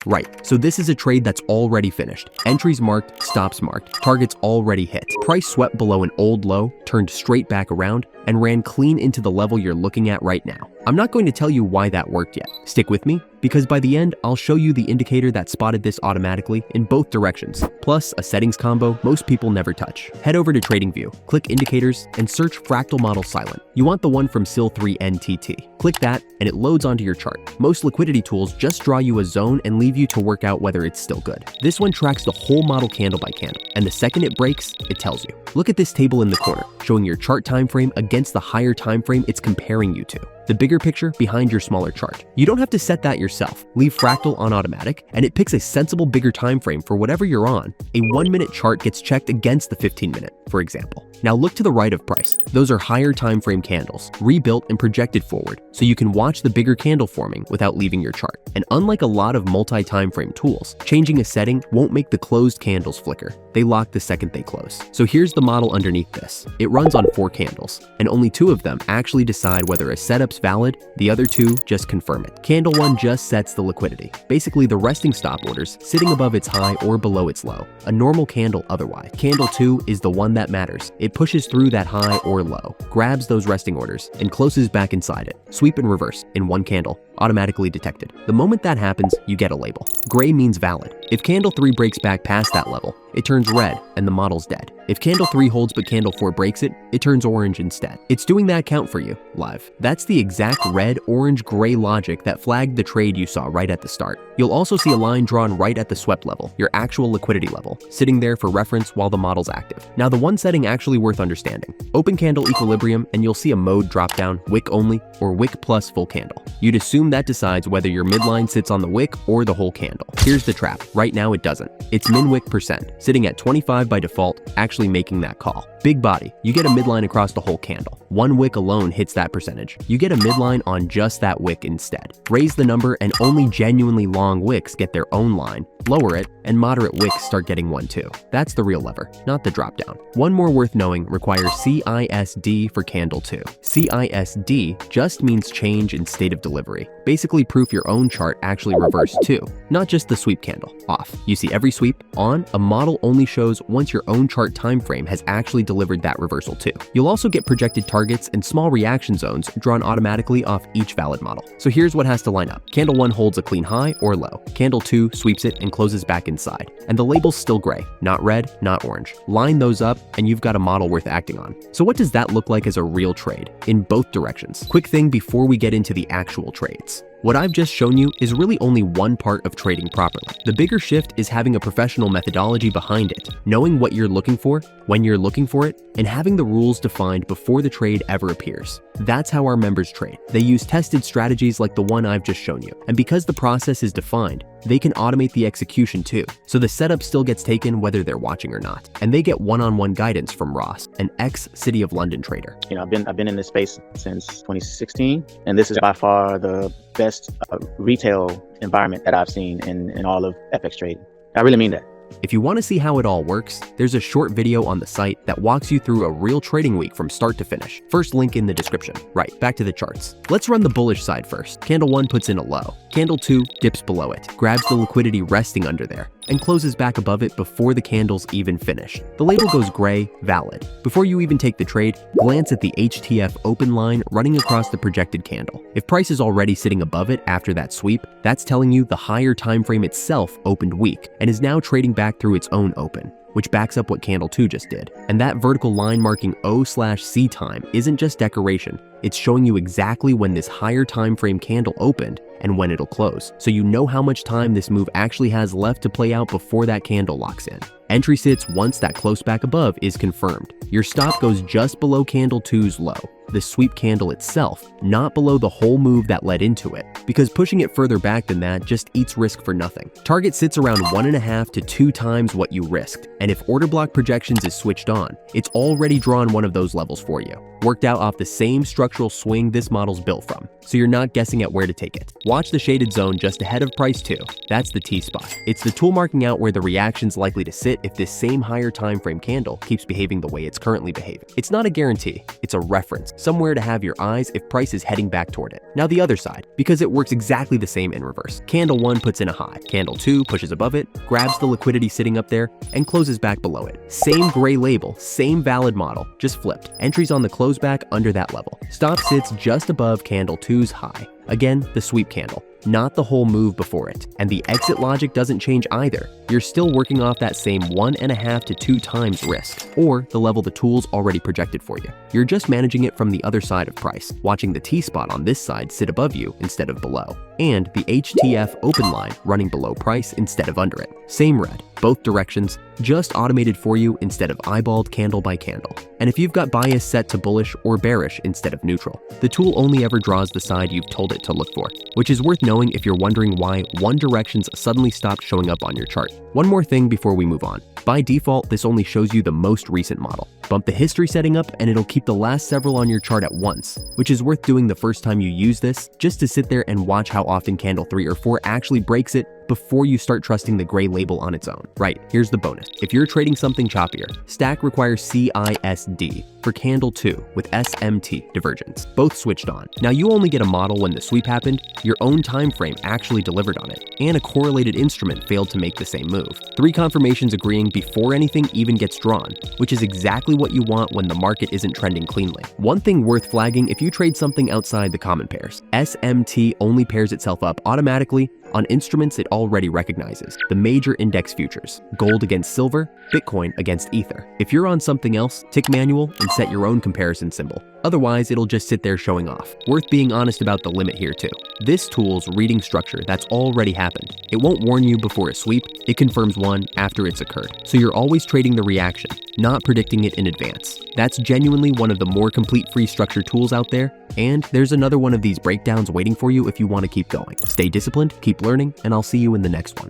Right, so this is a trade that's already finished. Entries marked, stops marked, targets already hit. Price swept below an old low, turned straight back around, and ran clean into the level you're looking at right now. I'm not going to tell you why that worked yet. Stick with me, because by the end, I'll show you the indicator that spotted this automatically in both directions, plus a settings combo most people never touch. Head over to TradingView, click Indicators, and search Fractal Model Silent. You want the one from SIL3NTT. Click that, and it loads onto your chart. Most liquidity tools just draw you a zone and leave you to work out whether it's still good. This one tracks the whole model candle by candle, and the second it breaks, it tells you. Look at this table in the corner, showing your chart time frame against the higher time frame it's comparing you to. The bigger picture behind your smaller chart. You don't have to set that yourself. Leave Fractal on automatic, and it picks a sensible bigger time frame for whatever you're on. A 1-minute chart gets checked against the 15-minute, for example. Now look to the right of price. Those are higher time frame candles, rebuilt and projected forward, so you can watch the bigger candle forming without leaving your chart. And unlike a lot of multi-time frame tools, changing a setting won't make the closed candles flicker. They lock the second they close. So here's the model underneath this. It runs on 4 candles, and only 2 of them actually decide whether a setup's valid, the other 2 just confirm it. Candle 1 just sets the liquidity, basically the resting stop orders sitting above its high or below its low, a normal candle otherwise. Candle 2 is the one that matters. It pushes through that high or low, grabs those resting orders, and closes back inside it. Sweep and reverse in 1 candle, automatically detected. The moment that happens, you get a label. Gray means valid. If candle 3 breaks back past that level, it turns red and the model's dead. If candle 3 holds but candle 4 breaks it, it turns orange instead. It's doing that count for you, live. That's the exact red, orange, gray logic that flagged the trade you saw right at the start. You'll also see a line drawn right at the swept level, your actual liquidity level, sitting there for reference while the model's active. Now the one setting actually worth understanding. Open candle equilibrium and you'll see a mode dropdown, wick only, or wick plus full candle. You'd assume that decides whether your midline sits on the wick or the whole candle. Here's the trap. Right now it doesn't. It's min wick percent, sitting at 25 by default, actually making that call. Big body, you get a midline across the whole candle. 1 wick alone hits that percentage. You get a midline on just that wick instead. Raise the number and only genuinely long wicks get their own line. Lower it, and moderate wicks start getting one too. That's the real lever, not the dropdown. One more worth knowing requires CISD for candle 2. CISD just means change in state of delivery. Basically proof your own chart actually reversed too, not just the sweep candle. Off. You see every sweep. On, a model only shows once your own chart time frame has actually delivered that reversal too. You'll also get projected targets and small reaction zones drawn automatically off each valid model. So here's what has to line up. Candle 1 holds a clean high or low. Candle 2 sweeps it and closes back inside. And the label's still gray, not red, not orange. Line those up and you've got a model worth acting on. So what does that look like as a real trade? In both directions. Quick thing before we get into the actual trades. What I've just shown you is really only one part of trading properly. The bigger shift is having a professional methodology behind it, knowing what you're looking for, when you're looking for it, and having the rules defined before the trade ever appears. That's how our members trade. They use tested strategies like the one I've just shown you. And because the process is defined, they can automate the execution too. So the setup still gets taken whether they're watching or not. And they get one-on-one guidance from Ross, an ex-City of London trader. You know, I've been in this space since 2016, and this is by far the best retail environment that I've seen in all of FX trading. I really mean that. If you want to see how it all works, there's a short video on the site that walks you through a real trading week from start to finish. First link in the description. Right, back to the charts. Let's run the bullish side first. Candle 1 puts in a low. Candle 2 dips below it, grabs the liquidity resting under there, and closes back above it before the candle's even finished. The label goes gray, valid. Before you even take the trade, glance at the HTF open line running across the projected candle. If price is already sitting above it after that sweep, that's telling you the higher time frame itself opened weak and is now trading back through its own open, which backs up what candle 2 just did. And that vertical line marking O/C time isn't just decoration. It's showing you exactly when this higher time frame candle opened and when it'll close, so you know how much time this move actually has left to play out before that candle locks in. Entry sits once that close back above is confirmed. Your stop goes just below candle 2's low, the sweep candle itself, not below the whole move that led into it, because pushing it further back than that just eats risk for nothing. Target sits around 1.5 to 2 times what you risked, and if order block projections is switched on, it's already drawn one of those levels for you. worked out off the same structural swing this model's built from, so you're not guessing at where to take it. Watch the shaded zone just ahead of price 2. That's the T-spot. It's the tool marking out where the reaction's likely to sit if this same higher time frame candle keeps behaving the way it's currently behaving. It's not a guarantee, it's a reference, somewhere to have your eyes if price is heading back toward it. Now the other side, because it works exactly the same in reverse. Candle 1 puts in a high, candle 2 pushes above it, grabs the liquidity sitting up there, and closes back below it. Same gray label, same valid model, just flipped. Entries on the close back under that level. Stop sits just above candle 2's high. Again, the sweep candle, not the whole move before it. And the exit logic doesn't change either. You're still working off that same 1.5 to 2 times risk, or the level the tool's already projected for you. You're just managing it from the other side of price, watching the T-spot on this side sit above you instead of below, and the HTF open line running below price instead of under it. Same red, both directions, just automated for you instead of eyeballed candle by candle. And if you've got bias set to bullish or bearish instead of neutral, the tool only ever draws the side you've told it to look for, which is worth knowing if you're wondering why one direction's suddenly stopped showing up on your chart. One more thing before we move on. By default, this only shows you the most recent model. Bump the history setting up and it'll keep the last several on your chart at once, which is worth doing the first time you use this, just to sit there and watch how often candle 3 or 4 actually breaks it before you start trusting the gray label on its own. Right, here's the bonus. If you're trading something choppier, stack requires CISD for candle 2 with SMT Divergence, both switched on. Now you only get a model when the sweep happened, your own time frame actually delivered on it, and a correlated instrument failed to make the same move. 3 confirmations agreeing before anything even gets drawn, which is exactly what you want when the market isn't trending cleanly. One thing worth flagging if you trade something outside the common pairs, SMT only pairs itself up automatically on instruments it already recognizes, the major index futures, gold against silver, Bitcoin against Ether. If you're on something else, tick manual and set your own comparison symbol. Otherwise, it'll just sit there showing off. Worth being honest about the limit here too. This tool's reading structure that's already happened. It won't warn you before a sweep, it confirms one after it's occurred. So you're always trading the reaction, not predicting it in advance. That's genuinely one of the more complete free structure tools out there, and there's another one of these breakdowns waiting for you if you want to keep going. Stay disciplined, keep learning, and I'll see you in the next one.